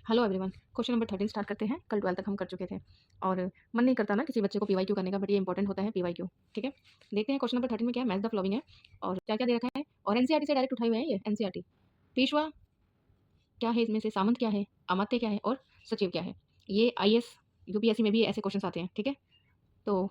Hello everyone. Question number 13 start करते हैं। कल 12 तक हम कर चुके थे और मन नहीं करता ना किसी बच्चे को पीवाईक्यू करने का, बट ये इंपॉर्टेंट होता है पीवाईक्यू। ठीक है, देखते हैं क्वेश्चन नंबर 13 में क्या है। मैच द फ्लोइंग है और क्या क्या दे रखा है और एनसीईआरटी से डायरेक्ट उठाए हुए हैं ये एनसीईआरटी। पेशवा क्या है, इसमें से सामंत क्या है, अमात्य क्या है और सचिव क्या है। ये आईएएस यूपीएससी में भी ऐसे क्वेश्चन आते हैं। ठीक है, तो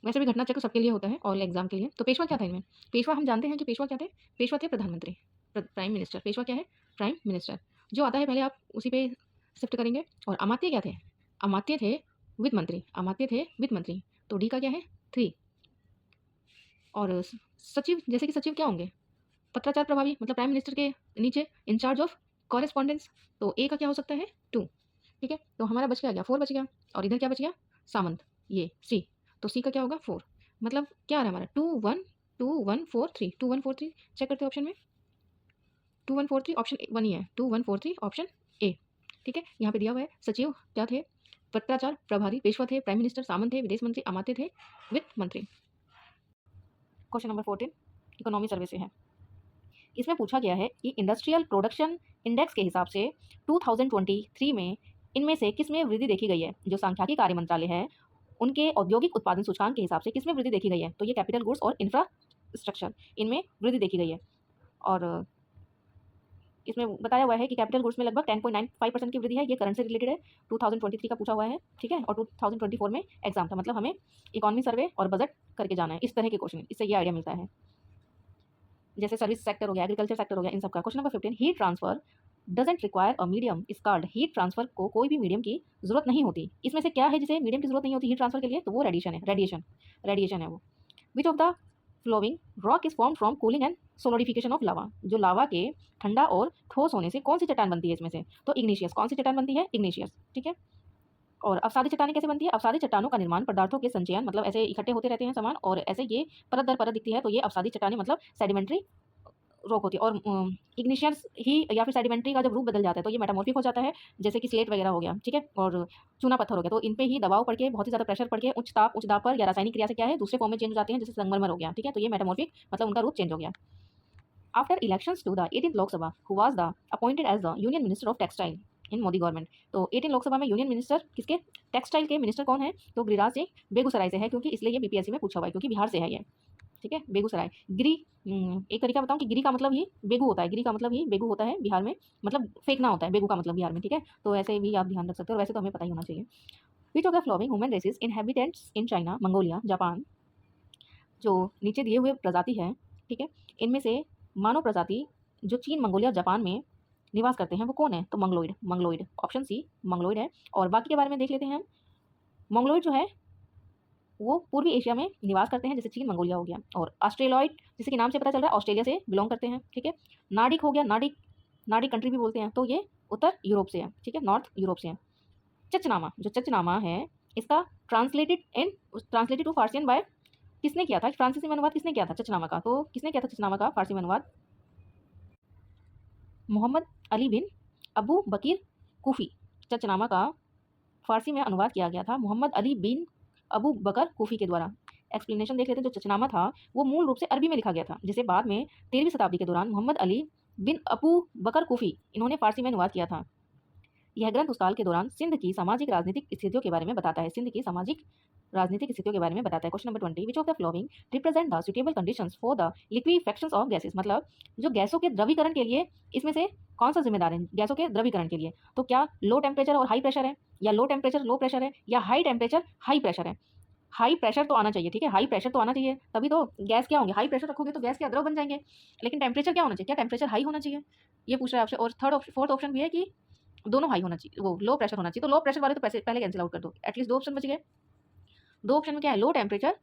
वैसे भी घटना चक्र सबके लिए होता है, ऑल एग्जाम के लिए। तो पेशवा क्या था इनमें? पेशवा हम जानते हैं कि पेशवा क्या थे। पेशवा थे प्रधानमंत्री, प्राइम मिनिस्टर। पेशवा क्या है? Prime minister. जो आता है पहले आप उसी पे शिफ्ट करेंगे। और अमात्य क्या थे? अमात्य थे वित्त मंत्री। अमात्य थे वित्त मंत्री, तो डी का क्या है? 3। और सचिव, जैसे कि सचिव क्या होंगे? पत्राचार प्रभावी, मतलब प्राइम मिनिस्टर के नीचे इंचार्ज ऑफ कॉरेस्पॉन्डेंस। तो ए का क्या हो सकता है? 2। ठीक है, तो हमारा बच गया 4 बच गया। और इधर क्या बच गया? सामंत, ये सी। तो सी का क्या होगा? 4। मतलब क्या आ रहा है हमारा? 2 1 2 1 4 3। चेक करते हैं ऑप्शन में। 2 1 4 3 ऑप्शन 1 ही है। 2 1 4 3 ऑप्शन ए। ठीक है, यहाँ पे दिया हुआ है सचिव क्या थे? पत्राचार प्रभारी। पेशवा थे प्राइम मिनिस्टर। सामंत थे विदेश मंत्री। अमात्य थे वित्त मंत्री। क्वेश्चन नंबर 14 इकोनॉमी सर्वे से है। इसमें पूछा गया है कि इंडस्ट्रियल प्रोडक्शन इंडेक्स के हिसाब से 2023 में इनमें से किस में वृद्धि देखी गई है? जो सांख्यिकी कार्य मंत्रालय है उनके औद्योगिक उत्पादन सूचकांक के हिसाब से किस में वृद्धि देखी गई है? तो ये कैपिटल गुड्स और इंफ्रास्ट्रक्चर, इनमें वृद्धि देखी गई है। और इसमें बताया हुआ है कि कैपिटल गुड्स में लगभग 10.95% की वृद्धि है। ये करंट से रिलेटेड है, 2023 का पूछा हुआ है। ठीक है, और 2024 में एग्जाम था, मतलब हमें इकोनॉमी सर्वे और बजट करके जाना है। इस तरह के क्वेश्चन, इससे ये आइडिया मिलता है। जैसे सर्विस सेक्टर हो गया, एग्रीकल्चर सेक्टर हो गया, इन सब का। Question number 15 heat transfer doesn't require a medium is called. Heat transfer को कोई भी मीडियम की जरूरत नहीं होती। इसमें से क्या है जिसे मीडियम की जरूरत नहीं होती हीट ट्रांसफर के लिए? तो वो रेडिएशन है। रेडिएशन है वो। विच of the flowing rock is form from cooling and solidification of lava. जो लावा के ठंडा और ठोस होने से कौन सी चट्टान बनती है इसमें से? तो इग्निशियस। कौन सी चट्टान बनती है? इग्निशियस। ठीक है, और अवसादी चट्टानें कैसे बनती है? अवसादी चट्टानों का निर्माण पदार्थों के संचयन, मतलब ऐसे इकट्ठे होते रहते हैं सामान और ऐसे ये परत दर परत दिखती है, तो ये अवसादी चट्टानें मतलब सेडिमेंट्री रॉक होती है। और इग्निशियस ही या फिर सेडिमेंट्री का जब रूप बदल जाता है तो ये मेटामॉर्फिक हो जाता है, जैसे कि स्लेट वगैरह हो गया। ठीक है, और चूना पत्थर हो गया, तो इन पे ही दबाव पड़ के, बहुत ही ज़्यादा प्रेशर पड़ के उच्च दाब पर या रासायनिक क्रिया से क्या है दूसरे फॉर्म में चेंज हो जाते हैं, जैसे संगमरमर हो गया। ठीक है, तो ये मेटामॉर्फिक मतलब उनका रूप चेंज हो गया। After elections to the 18th Lok Sabha who was the appointed as the union minister of textile in Modi government. तो 18 लोकसभा में यूनियन मिनिस्टर किसके? टेक्सटाइल के मिनिस्टर कौन है? तो गिरिराज सिंह बेगूसराय से है, क्योंकि इसलिए ये बीपीएससी में पूछा हुआ है, क्योंकि बिहार से है ये। ठीक है, बेगूसराय। गिरी, एक तरीका बताऊं कि गिरी का मतलब ही बेगू होता है। गिरी का मतलब ही बेगू होता है बिहार में, मतलब फेंकना होता है। बेगू का मतलब बिहार में। ठीक है, तो ऐसे भी आप ध्यान रख सकते हो, और वैसे तो हमें पता ही होना चाहिए। Which of the following human races inhabitants in China, Mongolia, Japan. जो नीचे दिए हुए प्रजाति है, ठीक है, इनमें से मानव प्रजाति जो चीन, मंगोलिया, जापान में निवास करते हैं वो कौन है? तो मंगलोइड। ऑप्शन सी मंगलोइड है। और बाकी के बारे में देख लेते हैं हम। मंगलोइड जो है वो पूर्वी एशिया में निवास करते हैं, जैसे चीन, मंगोलिया हो गया। और ऑस्ट्रेलॉइड, जैसे कि नाम से पता चल रहा है ऑस्ट्रेलिया से बिलोंग करते हैं। ठीक है, नार्डिक हो गया, नार्डिक कंट्री भी बोलते हैं, तो ये उत्तर यूरोप से है। ठीक है, नॉर्थ यूरोप से है। चचनामा, जो चचनामा है इसका ट्रांसलेटेड टू फारसियन बाय, किसने किया था फ्रांसीसी में अनुवाद? किसने किया था चचनामा का? तो किसने किया था चचनामा का फारसी में अनुवाद? मोहम्मद अली बिन अबू बकीर कूफी। चचनामा का फारसी में अनुवाद किया गया था मोहम्मद अली बिन अबू बकर कूफी के द्वारा। एक्सप्लेनेशन देख लेते हैं। जो चचनामा था वो मूल रूप से अरबी में लिखा गया था, जिसे बाद में 13वीं शताब्दी के दौरान मोहम्मद अली बिन अबू बकर कूफी इन्होंने फारसी में अनुवाद किया था। यह ग्रंथ उस काल के दौरान सिंध की सामाजिक राजनीतिक स्थितियों के बारे में बताता है। सिंध की सामाजिक राजनीतिक स्थितियों के बारे में बताता है। Question number 20 which of the flowing represent the suitable conditions for the liquefaction of gases. मतलब जो गैसों के द्रवीकरण के लिए इसमें से कौन सा जिम्मेदार है गैसों के द्रवीकरण के लिए? तो क्या लो टेम्परेचर और हाई प्रेशर है, या लो टेम्परेचर लो प्रेशर है, या हाई टेम्परेचर हाई प्रेशर है? हाई प्रेशर तो आना चाहिए। ठीक है, हाई प्रेशर तो आना चाहिए, तभी तो गैस क्या होंगे? हाई प्रेशर रखोगे तो गैस के अद्रव बन जाएंगे। लेकिन टेम्परेचर क्या होना चाहिए? क्या टेम्परेचर हाई होना चाहिए? ये पूछ रहा है आपसे। और फोर्थ ऑप्शन भी है कि दोनों हाई होना चाहिए, वो लो प्रेशर होना चाहिए। तो लो प्रेशर वाले तो पहले कैंसिल आउट कर दो, एटलीस्ट 2 ऑप्शन बच गए। 2 ऑप्शन में क्या है? Low temperature